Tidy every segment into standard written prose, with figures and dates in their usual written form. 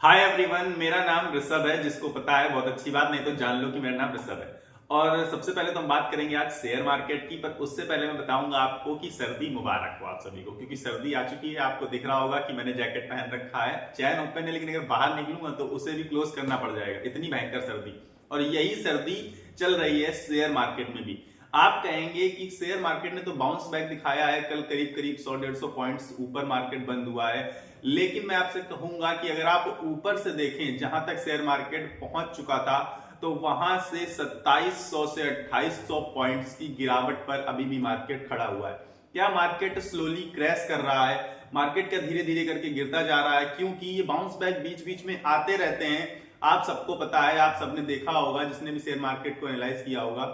Hi everyone, मेरा नाम ऋषभ है। जिसको पता है बहुत अच्छी बात, नहीं तो जान लो कि मेरा नाम ऋषभ है। और सबसे पहले तो हम बात करेंगे आज शेयर मार्केट की, पर उससे पहले मैं बताऊंगा आपको कि सर्दी मुबारक हो आप सभी को, क्योंकि सर्दी आ चुकी है। आपको दिख रहा होगा कि मैंने जैकेट पहन रखा है, चैन ओपन है, लेकिन अगर बाहर निकलूंगा तो उसे भी क्लोज करना पड़ जाएगा, इतनी भयंकर सर्दी। और यही सर्दी चल रही है शेयर मार्केट में भी। आप कहेंगे कि शेयर मार्केट ने तो बाउंस बैक दिखाया है, कल करीब करीब 100-150 पॉइंट्स ऊपर मार्केट बंद हुआ है। लेकिन मैं आपसे कहूंगा कि अगर आप ऊपर से देखें, जहां तक शेयर मार्केट पहुंच चुका था, तो वहां से 2700 से 2800 पॉइंट्स की गिरावट पर अभी भी मार्केट खड़ा हुआ है। क्या मार्केट स्लोली क्रैश कर रहा है? मार्केट क्या धीरे धीरे करके गिरता जा रहा है? क्योंकि ये बाउंस बैक बीच बीच में आते रहते हैं। आप सबको पता है, आप सबने देखा होगा, जिसने भी शेयर मार्केट को एनालाइज किया होगा,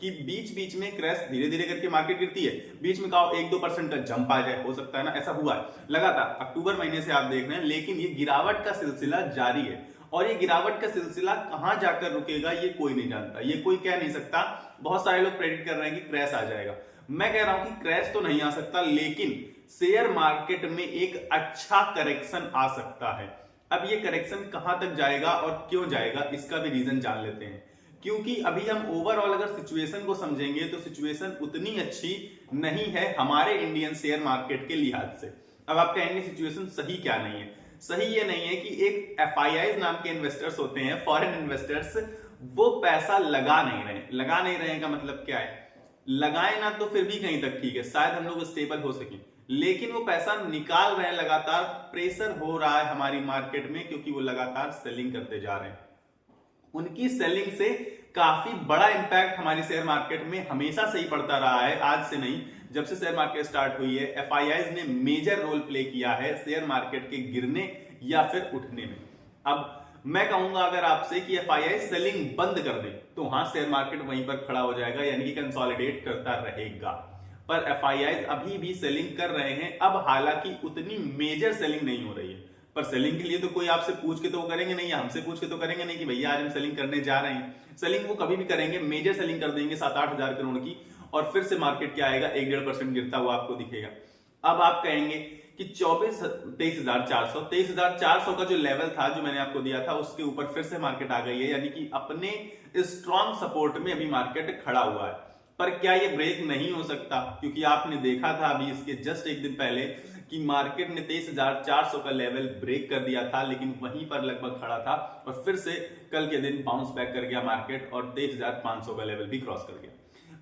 कि बीच बीच में क्रैश धीरे धीरे करके मार्केट गिरती है। बीच में कहो 1-2% का जंप आ जाए, हो सकता है ना, ऐसा हुआ है लगातार अक्टूबर महीने से आप देख रहे हैं। लेकिन ये गिरावट का सिलसिला जारी है, और ये गिरावट का सिलसिला कहां जाकर रुकेगा ये कोई नहीं जानता, ये कोई कह नहीं सकता। बहुत सारे लोग प्रेडिक्ट कर रहे हैं कि क्रैश आ जाएगा। मैं कह रहा हूं कि क्रैश तो नहीं आ सकता, लेकिन शेयर मार्केट में एक अच्छा करेक्शन आ सकता है। अब ये करेक्शन कहां तक जाएगा और क्यों जाएगा, इसका भी रीजन जान लेते हैं। क्योंकि अभी हम ओवरऑल अगर सिचुएशन को समझेंगे तो सिचुएशन उतनी अच्छी नहीं है हमारे इंडियन शेयर मार्केट के लिहाज से। अब आप कहेंगे सिचुएशन सही क्या नहीं है? सही ये नहीं है कि एक एफआईआई नाम के इन्वेस्टर्स होते हैं, फॉरेन इन्वेस्टर्स, वो पैसा लगा नहीं रहे। लगा नहीं रहे का मतलब क्या है? लगाए ना तो फिर भी कहीं तक ठीक है, शायद हम लोग स्टेबल हो सके, लेकिन वो पैसा निकाल रहे हैं लगातार। प्रेशर हो रहा है हमारी मार्केट में, क्योंकि वो लगातार सेलिंग करते जा रहे हैं। उनकी सेलिंग से काफी बड़ा इंपैक्ट हमारी शेयर मार्केट में हमेशा से ही पड़ता रहा है, आज से नहीं। जब से शेयर मार्केट स्टार्ट हुई है, एफआईआईज ने मेजर रोल प्ले किया है शेयर मार्केट के गिरने या फिर उठने में। अब मैं कहूंगा अगर आपसे कि एफआईआई सेलिंग बंद कर दे, तो हाँ, शेयर मार्केट वहीं पर खड़ा हो जाएगा, यानी कि कंसोलिडेट करता रहेगा। पर एफआईआई अभी भी सेलिंग कर रहे हैं। अब हालांकि उतनी मेजर सेलिंग नहीं हो रही है, पर सेलिंग के लिए तो कोई आपसे पूछ के तो करेंगे नहीं, हमसे पूछ के तो करेंगे नहीं कि भैया आज हम सेलिंग करने जा रहे हैं। सेलिंग वो कभी भी करेंगे, मेजर सेलिंग कर देंगे 7-8 हजार करोड़ की, और फिर से मार्केट क्या आएगा, 1-1.5% गिरता हुआ आपको दिखेगा। अब आप कहेंगे कि 23,400 का जो लेवल था, जो मैंने आपको दिया था, उसके ऊपर फिर से मार्केट आ गई है, यानी कि अपने स्ट्रॉन्ग सपोर्ट में अभी मार्केट खड़ा हुआ है। पर क्या ये ब्रेक नहीं हो सकता? क्योंकि आपने देखा था अभी इसके जस्ट एक दिन पहले कि मार्केट ने 23,400 का लेवल ब्रेक कर दिया था, लेकिन वहीं पर लगभग खड़ा था, और फिर से कल के दिन बाउंस बैक कर गया मार्केट और 23,500 का लेवल भी क्रॉस कर गया।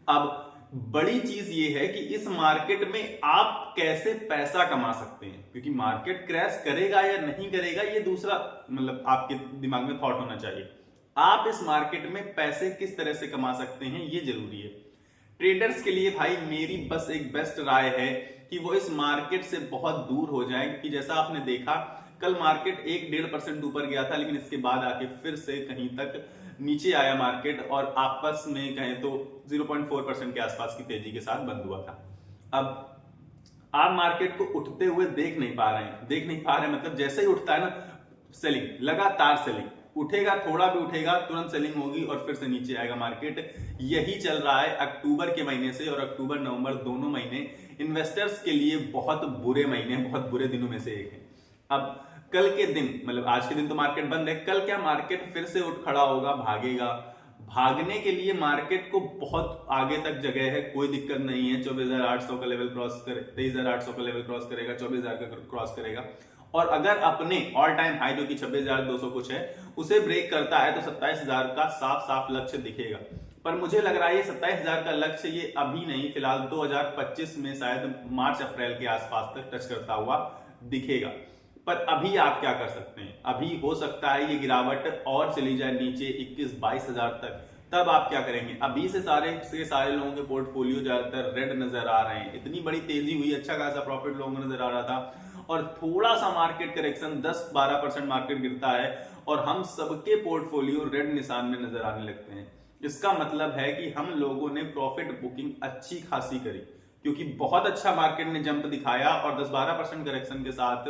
अब बड़ी चीज ये है कि इस मार्केट में आप कैसे पैसा कमा सकते हैं, क्योंकि मार्केट क्रैश करेगा या नहीं करेगा ये दूसरा, मतलब आपके दिमाग में थॉट होना चाहिए। आप इस मार्केट में पैसे किस तरह से कमा सकते हैं ये जरूरी है। ट्रेडर्स के लिए भाई मेरी बस एक बेस्ट राय है कि वो इस मार्केट से बहुत दूर हो जाए, क्योंकि जैसा आपने देखा कल मार्केट 1-1.5% ऊपर गया था, लेकिन इसके बाद आके फिर से कहीं तक नीचे आया मार्केट, और आपस में कहें तो 0.4% के आसपास की तेजी के साथ बंद हुआ था। अब आप मार्केट को उठते हुए देख नहीं पा रहे हैं। देख नहीं पा रहे मतलब जैसे ही उठता है ना, सेलिंग, लगातार सेलिंग, उठेगा, थोड़ा भी उठेगा, तुरंत सेलिंग होगी और फिर से नीचे आएगा मार्केट। यही चल रहा है अक्टूबर के महीने से, और अक्टूबर नवंबर दोनों महीने इन्वेस्टर्स के लिए बहुत बुरे महीने, बहुत बुरे दिनों में से एक है। अब कल के दिन, मतलब आज के दिन तो मार्केट बंद है, कल क्या मार्केट फिर से उठ खड़ा होगा, भागेगा? भागने के लिए मार्केट को बहुत आगे तक जगह है, कोई दिक्कत नहीं है। 24,800 का लेवल क्रॉस करे, 23,800 का लेवल क्रॉस करेगा, 24,000 का क्रॉस करेगा, और अगर अपने ऑल टाइम हाई जो कि 26,200 कुछ है उसे ब्रेक करता है, तो 27,000 का साफ साफ लक्ष्य दिखेगा। पर मुझे लग रहा है ये 27,000 का लक्ष्य ये अभी नहीं, फिलहाल 2025 में शायद मार्च अप्रैल के आसपास तक टच करता हुआ दिखेगा। पर अभी आप क्या कर सकते हैं? अभी हो सकता है ये गिरावट और चली जाए नीचे 21-22 हजार तक, तब आप क्या करेंगे? अभी से सारे लोगों के पोर्टफोलियो ज्यादातर रेड नजर आ रहे हैं। इतनी बड़ी तेजी हुई, अच्छा खासा प्रॉफिट लोगों को नजर आ रहा था, और थोड़ा सा मार्केट करेक्शन 10-12% मार्केट गिरता है और हम सबके पोर्टफोलियो रेड निशान में नजर आने लगते हैं। इसका मतलब है कि हम लोगों ने प्रॉफिट बुकिंग अच्छी खासी करी, क्योंकि बहुत अच्छा मार्केट ने जंप दिखाया, और 10-12% करेक्शन के साथ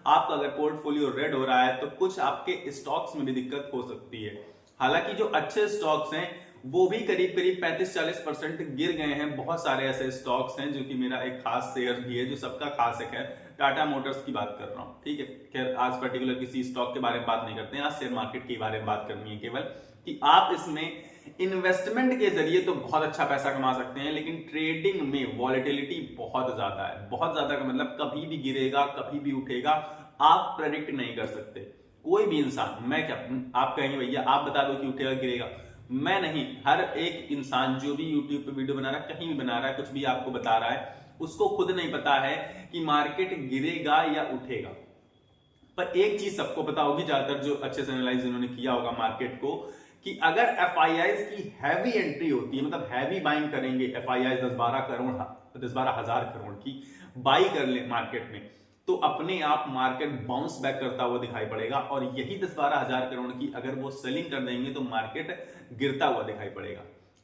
आपका अगर पोर्टफोलियो रेड हो रहा है तो कुछ आपके स्टॉक्स में भी दिक्कत हो सकती है। हालांकि जो अच्छे स्टॉक्स हैं वो भी करीब करीब 35-40% गिर गए हैं। बहुत सारे ऐसे स्टॉक्स हैं, जो कि मेरा एक खास शेयर भी है, जो सबका खास एक है, टाटा मोटर्स की बात कर रहा हूं, ठीक है। खैर आज पर्टिकुलर किसी स्टॉक के बारे में बात नहीं करते हैं, आज शेयर मार्केट के बारे में बात करनी है केवल, कि आप इसमें इन्वेस्टमेंट के जरिए तो बहुत अच्छा पैसा कमा सकते हैं, लेकिन ट्रेडिंग में वॉलेटिलिटी बहुत ज्यादा है। बहुत ज्यादा का मतलब कभी भी गिरेगा, कभी भी उठेगा, आप प्रेडिक्ट नहीं कर सकते। कोई भी इंसान, मैं क्या, आप कहेंगे भैया आप बता दो कि उठेगा गिरेगा, मैं नहीं, हर एक इंसान जो भी यूट्यूब पे वीडियो बना रहा है, कहीं भी बना रहा है, कुछ भी आपको बता रहा है, उसको खुद नहीं पता है कि मार्केट गिरेगा या उठेगा। पर एक चीज सबको पता होगी, ज्यादातर जो अच्छे से एनालाइज जिन्होंने किया होगा मार्केट को, कि अगर एफआईआईज की हैवी एंट्री होती है, मतलब हैवी बाइंग करेंगे एफआईआईज 10-12 हजार करोड़ की बाई कर ले मार्केट में, तो अपने आप मार्केट बाउंस बैक करता हुआ दिखाई पड़ेगा। और यही 10-12 हजार करोड़ की अगर वो सेलिंग कर देंगे तो मार्केट गिरता हुआ दिखाई पड़ेगा।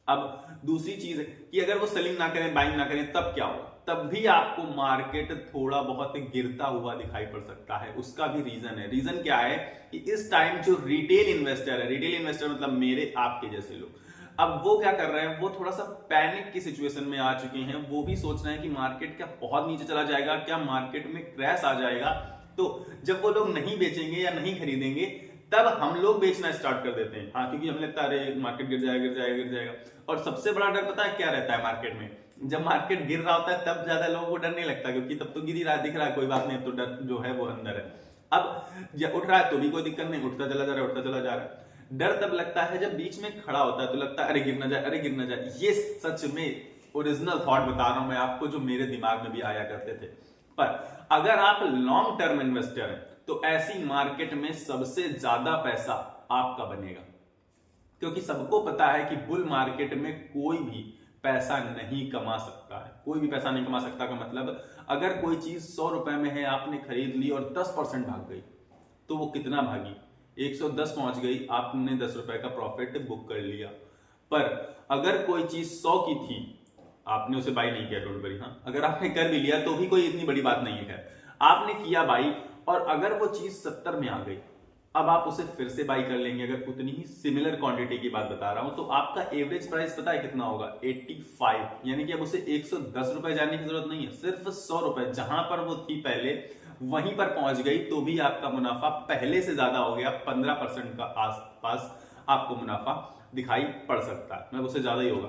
अब दूसरी चीज है कि अगर वो सेलिंग ना करें, बाइंग ना करें, तब क्या होगा? तब भी आपको मार्केट थोड़ा बहुत गिरता हुआ दिखाई पड़ सकता है। उसका भी रीजन है। रीजन क्या है कि इस टाइम जो रिटेल इन्वेस्टर है, रिटेल इन्वेस्टर मतलब मेरे आपके जैसे लोग, अब वो क्या कर रहे हैं, वो थोड़ा सा पैनिक की सिचुएशन में आ चुके हैं। वो भी सोच रहे हैं कि मार्केट क्या बहुत नीचे चला जाएगा, क्या मार्केट में क्रैश आ जाएगा। तो जब वो लोग नहीं बेचेंगे या नहीं खरीदेंगे, तब हम लोग बेचना स्टार्ट कर देते हैं। हाँ, क्योंकि हमें लगता है अरे मार्केट गिर जाएगा, गिर जाएगा, गिर जाएगा। और सबसे बड़ा डर पता है क्या रहता है मार्केट में? जब मार्केट गिर रहा होता है तब ज्यादा लोगों को डर नहीं लगता, क्योंकि तब तो गिर ही रहा है, दिख रहा है, कोई बात नहीं, तो डर जो है वो अंदर है। अब जब उठ रहा है तो भी कोई दिक्कत नहीं, उठता चला जा रहा है, उठता चला जा रहा है। डर तब लगता है जब बीच में खड़ा होता है, तो लगता है अरे गिर ना जाए, अरे गिर ना जाए। ये सच में ओरिजिनल थॉट बता रहा हूं मैं आपको, जो मेरे दिमाग में भी आया करते थे। पर अगर आप लॉन्ग टर्म इन्वेस्टर हैं तो ऐसी मार्केट में सबसे ज्यादा पैसा आपका बनेगा, क्योंकि सबको पता है कि बुल मार्केट में कोई भी पैसा नहीं कमा सकता है। कोई भी पैसा नहीं कमा सकता का मतलब, अगर कोई चीज 100 रुपए में है, आपने खरीद ली और 10% भाग गई, तो वो कितना भागी? 110 पहुंच गई, आपने 10 रुपए का प्रॉफिट बुक कर लिया। पर अगर कोई चीज 100 की थी, आपने उसे बाई नहीं किया, डोंट वरी, हाँ, अगर आपने कर भी लिया तो भी कोई इतनी बड़ी बात नहीं है, आपने किया बाई, और अगर वो चीज 70 में आ गई, अब आप उसे फिर से बाई कर लेंगे। अगर उतनी ही सिमिलर क्वांटिटी की बात बता रहा हूं, तो आपका एवरेज प्राइस पता है कितना होगा? 85। यानी कि अब उसे 110 रुपए जाने की जरूरत नहीं है, सिर्फ 100 रुपए जहां पर वो थी पहले वहीं पर पहुंच गई, तो भी आपका मुनाफा पहले से ज्यादा हो गया। 15% का आसपास आपको मुनाफा दिखाई पड़ सकता है, मैं उससे ज्यादा ही होगा।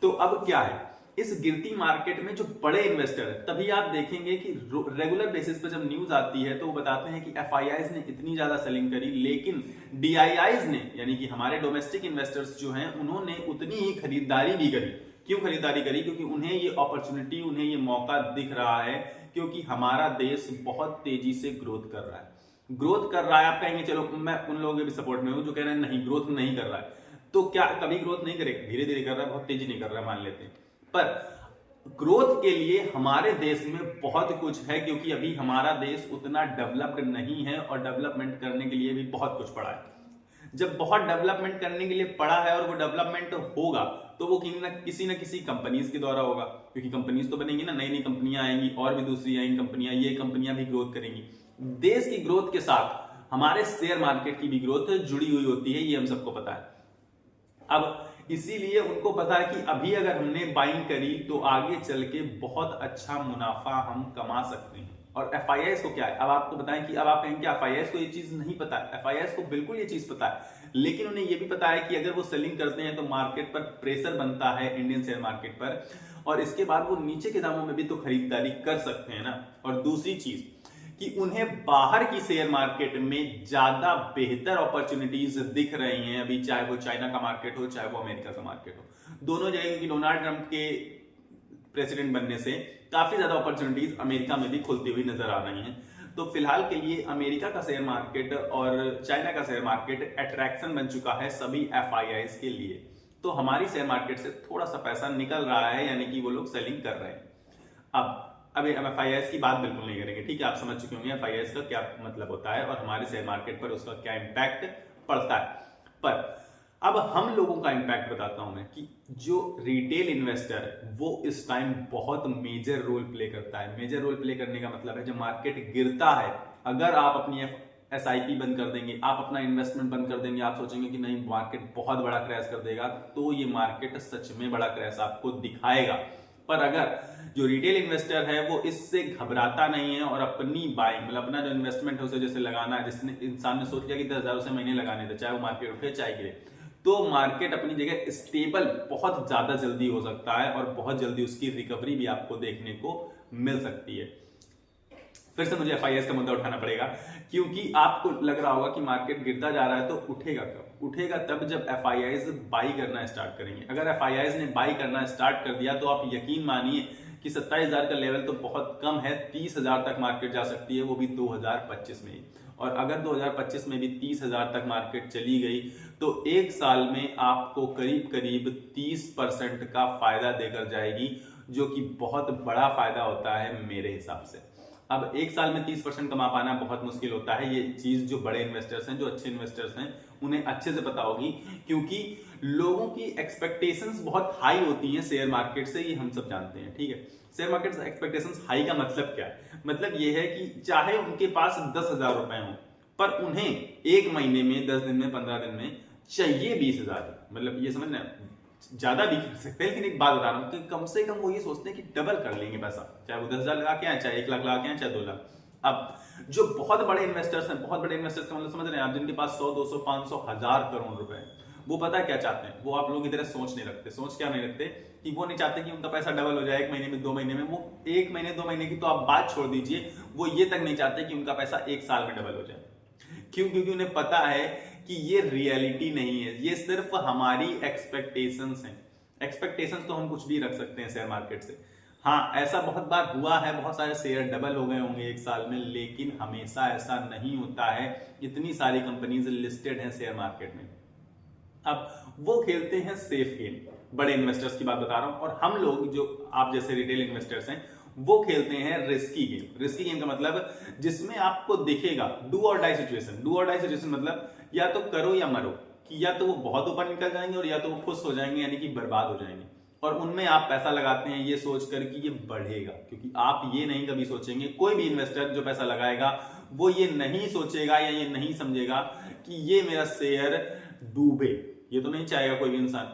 तो अब क्या है, इस गिरती मार्केट में जो बड़े इन्वेस्टर है, तभी आप देखेंगे कि रेगुलर बेसिस पे जब न्यूज आती है तो वो बताते हैं कि एफआईआईज ने इतनी ज्यादा सेलिंग करी, लेकिन डीआईआईज ने, यानी कि हमारे डोमेस्टिक इन्वेस्टर्स जो हैं, उन्होंने उतनी ही खरीदारी भी करी। क्यों खरीदारी करी? क्योंकि उन्हें ये अपॉर्चुनिटी, उन्हें ये मौका दिख रहा है, क्योंकि हमारा देश बहुत तेजी से ग्रोथ कर रहा है। ग्रोथ कर रहा है, आप कहेंगे चलो मैं उन लोगों के भी सपोर्ट में हूं जो कह रहे हैं नहीं ग्रोथ नहीं कर रहा है। तो क्या कभी ग्रोथ नहीं करेगा? धीरे धीरे कर रहा है, बहुत तेजी नहीं कर रहा है, मान लेते हैं। पर ग्रोथ के लिए हमारे देश में बहुत कुछ है, क्योंकि अभी हमारा देश उतना डेवलप्ड नहीं है, और डेवलपमेंट करने के लिए भी बहुत कुछ पड़ा है। जब बहुत डेवलपमेंट करने के लिए पड़ा है और वो डेवलपमेंट होगा, तो वो किसी न किसी कंपनीज के द्वारा होगा, क्योंकि कंपनीज तो बनेंगी ना, नई नई कंपनियां आएंगी, और भी दूसरी आएंगी कंपनियां, ये कंपनियां भी ग्रोथ करेंगी। देश की ग्रोथ के साथ हमारे शेयर मार्केट की भी ग्रोथ जुड़ी हुई होती है, ये हम सबको पता है। अब इसीलिए उनको पता है कि अभी अगर हमने बाइंग करी तो आगे चल के बहुत अच्छा मुनाफा हम कमा सकते हैं। और एफआईआईएस को क्या है, अब आपको बताएं कि अब आप कहेंगे एफआईआईएस को ये चीज नहीं पता है। एफआईआईएस को बिल्कुल ये चीज पता है, लेकिन उन्हें ये भी पता है कि अगर वो सेलिंग करते हैं तो मार्केट पर प्रेशर बनता है, इंडियन शेयर मार्केट पर, और इसके बाद वो नीचे के दामों में भी तो खरीदारी कर सकते हैं ना। और दूसरी चीज कि उन्हें बाहर की शेयर मार्केट में ज्यादा बेहतर अपॉर्चुनिटीज दिख रही हैं अभी, चाहे वो चाइना का मार्केट हो, चाहे वो अमेरिका का मार्केट हो, दोनों जगह की डोनाल्ड ट्रंप के प्रेसिडेंट बनने से काफी ज्यादा अपॉर्चुनिटीज अमेरिका में भी खुलती हुई नजर आ रही हैं। तो फिलहाल के लिए अमेरिका का शेयर मार्केट और चाइना का शेयर मार्केट अट्रैक्शन बन चुका है सभी एफआईआईज के लिए। तो हमारी शेयर मार्केट से थोड़ा सा पैसा निकल रहा है, यानी कि वो लोग सेलिंग कर रहे हैं। अब हम एफआईआईएस की बात बिल्कुल नहीं करेंगे, ठीक है, आप समझ चुके होंगे एफआईआईएस का क्या मतलब होता है और हमारे शेयर मार्केट पर उसका क्या इंपैक्ट पड़ता है। पर अब हम लोगों का इंपैक्ट बताता हूं मैं, कि जो रिटेल इन्वेस्टर है वो इस टाइम बहुत मेजर रोल प्ले करता है। मेजर रोल प्ले करने का मतलब है जब मार्केट गिरता है, अगर आप अपनी एसआईपी बंद कर देंगे, आप अपना इन्वेस्टमेंट बंद कर देंगे, आप सोचेंगे कि नहीं मार्केट बहुत बड़ा क्रैश कर देगा, तो ये मार्केट सच में बड़ा क्रैश आपको दिखाएगा। पर अगर जो रिटेल इन्वेस्टर है वो इससे घबराता नहीं है और अपनी बाइंग मतलब अपना जो इन्वेस्टमेंट है उसे जैसे लगाना है, जिसने इंसान ने सोच लिया कि 10,000 उसे महीने लगाने थे, चाहे वो मार्केट उठे चाहे गिरे, तो मार्केट अपनी जगह स्टेबल बहुत ज्यादा जल्दी हो सकता है और बहुत जल्दी उसकी रिकवरी भी आपको देखने को मिल सकती है। फिर से मुझे एफआईआईएस का मुद्दा उठाना पड़ेगा, क्योंकि आपको लग रहा होगा कि मार्केट गिरता जा रहा है तो उठेगा कब? उठेगा तब जब एफआईआईएस बाई करना स्टार्ट करेंगे। अगर एफआईआईएस ने बाई करना स्टार्ट कर दिया तो आप यकीन मानिए कि 27,000 का लेवल तो बहुत कम है, 30,000 तक मार्केट जा सकती है, वो भी 2025 में ही। और अगर 2025 में भी 30,000 तक मार्केट चली गई तो एक साल में आपको करीब करीब 30% का फायदा देकर जाएगी, जो कि बहुत बड़ा फायदा होता है मेरे हिसाब से। अब एक साल में 30% कमा पाना बहुत मुश्किल होता है, ये चीज जो बड़े इन्वेस्टर्स हैं, जो अच्छे इन्वेस्टर्स हैं, उन्हें अच्छे से पता होगी, क्योंकि लोगों की एक्सपेक्टेशंस बहुत हाई होती हैं शेयर मार्केट से, ये हम सब जानते हैं। ठीक है, शेयर मार्केट से एक्सपेक्टेशंस हाई का मतलब क्या है? मतलब ये है कि चाहे उनके पास 10,000 रुपए हो, पर उन्हें एक महीने में, 10 दिन में, 15 दिन में चाहिए 20,000। मतलब ये समझना, ज्यादा भी कर सकते हैं, लेकिन एक बात बता रहा हूं कि कम से कम वो ये सोचते हैं कि डबल कर लेंगे पैसा, चाहे वो 10,000 लगा के आए, चाहे 1 लाख लगा के आए, चाहे 2 लाख। अब जो बहुत बड़े इन्वेस्टर्स हैं, बहुत बड़े इन्वेस्टर्स का मतलब समझ रहे हैं आप, जिनके पास 100, 200, 500, 1,000 करोड़ रुपए हैं, वो पता है क्या चाहते हैं? वो आप लोगों की तरह सोच नहीं रखते। सोच क्या नहीं रखते? कि वो नहीं चाहते कि उनका पैसा डबल हो जाए 1 महीने में, 2 महीने में। वो 1 महीने 2 महीने की तो आप बात छोड़ दीजिए, वो ये तक नहीं चाहते कि उनका पैसा 1 साल में डबल हो जाए। क्यों? क्योंकि उन्हें पता है कि ये रियलिटी नहीं है, ये सिर्फ हमारी एक्सपेक्टेशंस हैं। एक्सपेक्टेशंस तो हम कुछ भी रख सकते हैं शेयर मार्केट से। हाँ, ऐसा बहुत बार हुआ है, बहुत सारे शेयर डबल हो गए होंगे 1 साल में, लेकिन हमेशा ऐसा नहीं होता है। इतनी सारी कंपनीज लिस्टेड हैं शेयर मार्केट में। अब वो खेलते हैं सेफ गेम, बड़े इन्वेस्टर्स की बात बता रहा हूं, और हम लोग जो आप जैसे रिटेल इन्वेस्टर्स हैं वो खेलते हैं रिस्की गेम। रिस्की गेम का मतलब जिसमें आपको दिखेगा डू और डाई सिचुएशन। डू और डाई सिचुएशन मतलब या तो करो या मरो, कि या तो वो बहुत ऊपर निकल जाएंगे और या तो वो खुश हो जाएंगे, यानी कि बर्बाद हो जाएंगे। और उनमें आप पैसा लगाते हैं ये सोचकर कि ये बढ़ेगा, क्योंकि आप ये नहीं कभी सोचेंगे, कोई भी इन्वेस्टर जो पैसा लगाएगा वो ये नहीं सोचेगा या ये नहीं समझेगा कि ये मेरा शेयर डूबे। ये तो नहीं चाहेगा कोई भी इंसान,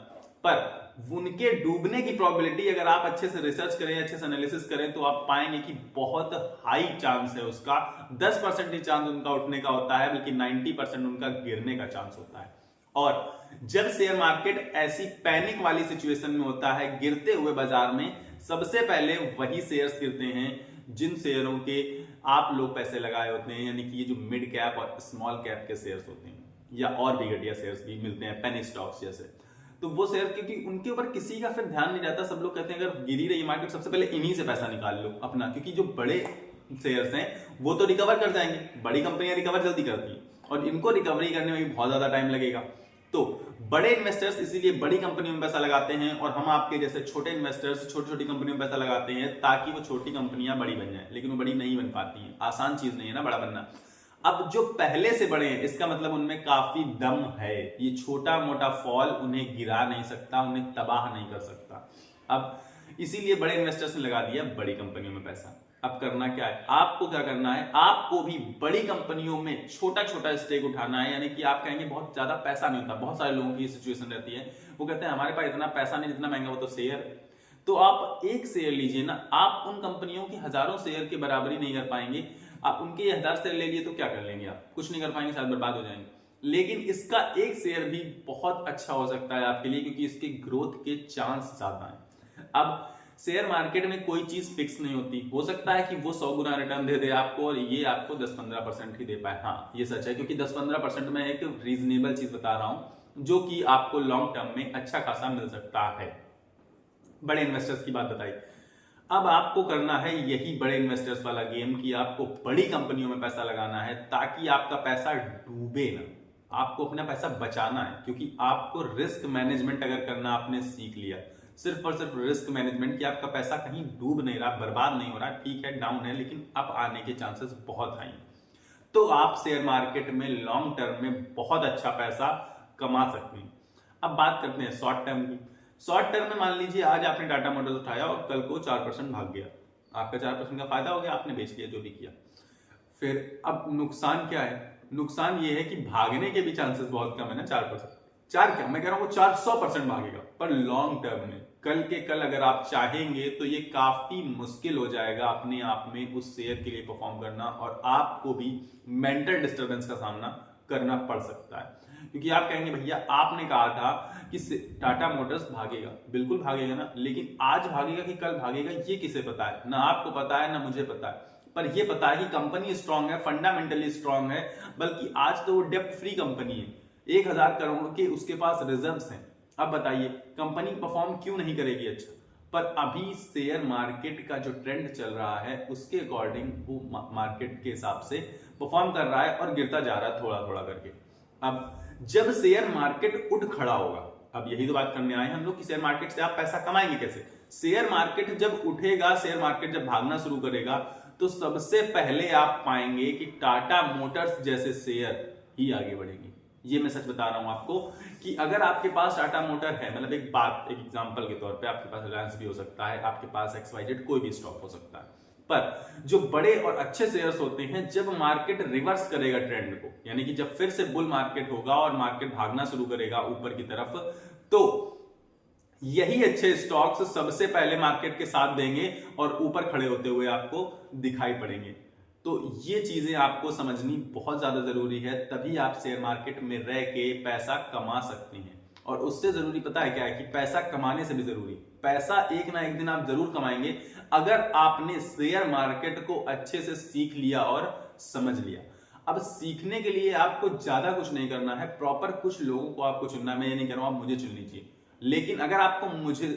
पर उनके डूबने की प्रोबेबिलिटी अगर आप अच्छे से रिसर्च करें, अच्छे से एनालिसिस करें, तो आप पाएंगे कि बहुत हाई चांस है उसका। 10% ही चांस उनका उठने का होता है, बल्कि 90% उनका गिरने का चांस होता है। और जब शेयर मार्केट ऐसी पैनिक वाली सिचुएशन में होता है, गिरते हुए बाजार में, सबसे पहले वही शेयर्स गिरते हैं जिन शेयरों के आप लोग पैसे लगाए होते हैं, यानी कि ये जो मिड कैप और स्मॉल कैप के शेयर्स होते हैं, या और भी घटिया शेयर्स भी मिलते हैं, पेनी स्टॉक्स जैसे। तो वो शेयर, क्योंकि उनके ऊपर किसी का फिर ध्यान नहीं रहता, सब लोग कहते हैं अगर गिरी रही मार्केट सबसे पहले इन्हीं से पैसा निकाल लो अपना, क्योंकि जो बड़े शेयर्स हैं वो तो रिकवर कर जाएंगे, बड़ी कंपनियां रिकवर जल्दी करती हैं और इनको रिकवरी करने में भी बहुत ज्यादा टाइम लगेगा। तो बड़े इन्वेस्टर्स इसीलिए बड़ी कंपनियों में पैसा लगाते हैं, और हम आपके जैसे छोटे इन्वेस्टर्स छोटी छोटी कंपनियों में पैसा लगाते हैं, ताकि वो छोटी कंपनियां बड़ी बन जाए, लेकिन वो बड़ी नहीं बन पाती हैं। आसान चीज नहीं है ना बड़ा बनना। अब जो पहले से बड़े हैं, इसका मतलब उनमें काफी दम है, ये छोटा मोटा फॉल उन्हें गिरा नहीं सकता, उन्हें तबाह नहीं कर सकता। अब इसीलिए बड़े इन्वेस्टर्स ने लगा दिया बड़ी कंपनियों में पैसा। अब करना क्या है? आपको क्या करना है? आपको भी बड़ी कंपनियों में छोटा छोटा स्टेक उठाना है। यानी कि आप कहेंगे बहुत ज्यादा पैसा नहीं होता, बहुत सारे लोगों की सिचुएशन रहती है, वो कहते हैं हमारे पास इतना पैसा नहीं, जितना महंगा वो तो शेयर। तो आप एक शेयर लीजिए ना, आप उन कंपनियों की हजारों शेयर की बराबरी नहीं कर पाएंगे। आप उनके 1000 शेयर ले लिए तो क्या कर लेंगे? आप कुछ नहीं कर पाएंगे, शायद बर्बाद हो जाएंगे। लेकिन इसका एक शेयर भी बहुत अच्छा हो सकता है आपके लिए, क्योंकि इसके ग्रोथ के चांस ज्यादा हैं। अब शेयर मार्केट में कोई चीज फिक्स नहीं होती, हो सकता है कि वो 100 गुना रिटर्न दे दे आपको और ये आपको 10-15% ही दे पाए। हाँ, ये सच है, क्योंकि 10-15% में एक रीजनेबल चीज बता रहा हूं, जो कि आपको लॉन्ग टर्म में अच्छा खासा मिल सकता है। बड़े इन्वेस्टर्स की बात बताई। अब आपको करना है यही बड़े इन्वेस्टर्स वाला गेम, कि आपको बड़ी कंपनियों में पैसा लगाना है, ताकि आपका पैसा डूबे ना, आपको अपना पैसा बचाना है। क्योंकि आपको रिस्क मैनेजमेंट अगर करना आपने सीख लिया, सिर्फ और सिर्फ रिस्क मैनेजमेंट, कि आपका पैसा कहीं डूब नहीं रहा, बर्बाद नहीं हो रहा, ठीक है डाउन है, लेकिन अप आने के चांसेस बहुत हाई, तो आप शेयर मार्केट में लॉन्ग टर्म में बहुत अच्छा पैसा कमा सकते हैं। अब बात करते हैं शॉर्ट टर्म की। शॉर्ट टर्म में मान लीजिए आज आपने टाटा मोटर्स उठाया और कल को 4% भाग गया, आपका 4% का फायदा हो गया, आपने बेच लिया जो भी किया। फिर अब नुकसान क्या है? नुकसान ये है कि भागने के भी चांसेस बहुत कम है ना, चार क्या, मैं कह रहा हूं वो 400% भागेगा, पर लॉन्ग टर्म में कल के कल अगर आप चाहेंगे तो ये काफी मुश्किल हो जाएगा अपने आप में उस शेयर के लिए परफॉर्म करना, और आपको भी मेंटल डिस्टर्बेंस का सामना करना पड़ सकता है। क्योंकि आप कहेंगे भैया आपने कहा था कि टाटा मोटर्स भागेगा, बिल्कुल भागेगा ना, लेकिन आज भागेगा कि कल भागेगा ये किसे पता है, ना आपको पता है ना मुझे पता है, पर ये पता है कि कंपनी स्ट्रांग है, फंडामेंटली स्ट्रांग है, बल्कि आज तो वो डेप्ट फ्री कंपनी है, 1000 करोड़ के उसके पास रिजर्व्स हैं। अब बताइए कंपनी परफॉर्म क्यों नहीं करेगी अच्छा, पर अभी शेयर मार्केट का जो ट्रेंड चल रहा है उसके अकॉर्डिंग वो मार्केट के हिसाब से परफॉर्म कर रहा है और गिरता जा रहा है थोड़ा थोड़ा करके। अब जब शेयर मार्केट उठ खड़ा होगा, अब यही तो बात करने आए हम लोग कि शेयर मार्केट से आप पैसा कमाएंगे कैसे। शेयर मार्केट जब उठेगा, शेयर मार्केट जब भागना शुरू करेगा, तो सबसे पहले आप पाएंगे कि टाटा मोटर्स जैसे शेयर ही आगे बढ़ेंगे। ये मैं सच बता रहा हूं आपको कि अगर आपके पास टाटा मोटर है, मतलब एक बात, एक एग्जांपल के तौर पे आपके पास रिलायंस भी हो सकता है, आपके पास XYZ कोई भी स्टॉक हो सकता है, पर जो बड़े और अच्छे शेयर्स होते हैं, जब मार्केट रिवर्स करेगा ट्रेंड को, यानी कि जब फिर से बुल मार्केट होगा और मार्केट भागना शुरू करेगा ऊपर की तरफ, तो यही अच्छे स्टॉक्स सबसे पहले मार्केट के साथ देंगे और ऊपर खड़े होते हुए आपको दिखाई पड़ेंगे। तो ये चीजें आपको समझनी बहुत ज्यादा जरूरी है, तभी आप शेयर मार्केट में रह के पैसा कमा सकते हैं। और उससे जरूरी पता है क्या है कि पैसा कमाने से भी जरूरी, पैसा एक ना एक दिन आप जरूर कमाएंगे अगर आपने शेयर मार्केट को अच्छे से सीख लिया और समझ लिया। अब सीखने के लिए आपको ज्यादा कुछ नहीं करना है, प्रॉपर कुछ लोगों को आपको चुनना है। मैं ये नहीं कह रहा हूं आप मुझे चुन लीजिए, लेकिन अगर आपको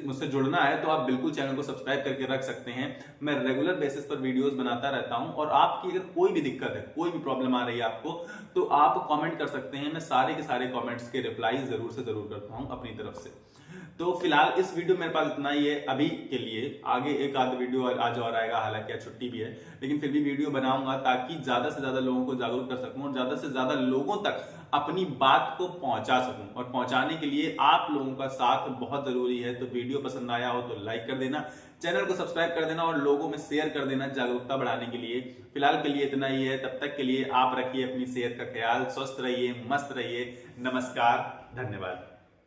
मुझसे जुड़ना है तो आप बिल्कुल चैनल को सब्सक्राइब करके रख सकते हैं। मैं रेगुलर बेसिस पर वीडियोस बनाता रहता हूं, और आपकी अगर कोई भी दिक्कत है, कोई भी प्रॉब्लम आ रही है आपको, तो आप कमेंट कर सकते हैं। मैं सारे के सारे कमेंट्स के रिप्लाई जरूर से जरूर करता हूं अपनी तरफ से। तो फिलहाल इस वीडियो मेरे पास इतना ही है अभी के लिए, आगे एक आध वीडियो आज और आएगा, हालांकि आज छुट्टी भी है, लेकिन फिर भी वीडियो बनाऊंगा ताकि ज्यादा से ज्यादा लोगों को जागरूक कर सकूं और ज्यादा से ज्यादा लोगों तक अपनी बात को पहुंचा सकूं। और पहुंचाने के लिए आप लोगों का साथ बहुत जरूरी है। तो वीडियो पसंद आया हो तो लाइक कर देना, चैनल को सब्सक्राइब कर देना और लोगों में शेयर कर देना जागरूकता बढ़ाने के लिए। फिलहाल के लिए इतना ही है, तब तक के लिए आप रखिए अपनी सेहत का ख्याल, स्वस्थ रहिए, मस्त रहिए। नमस्कार, धन्यवाद।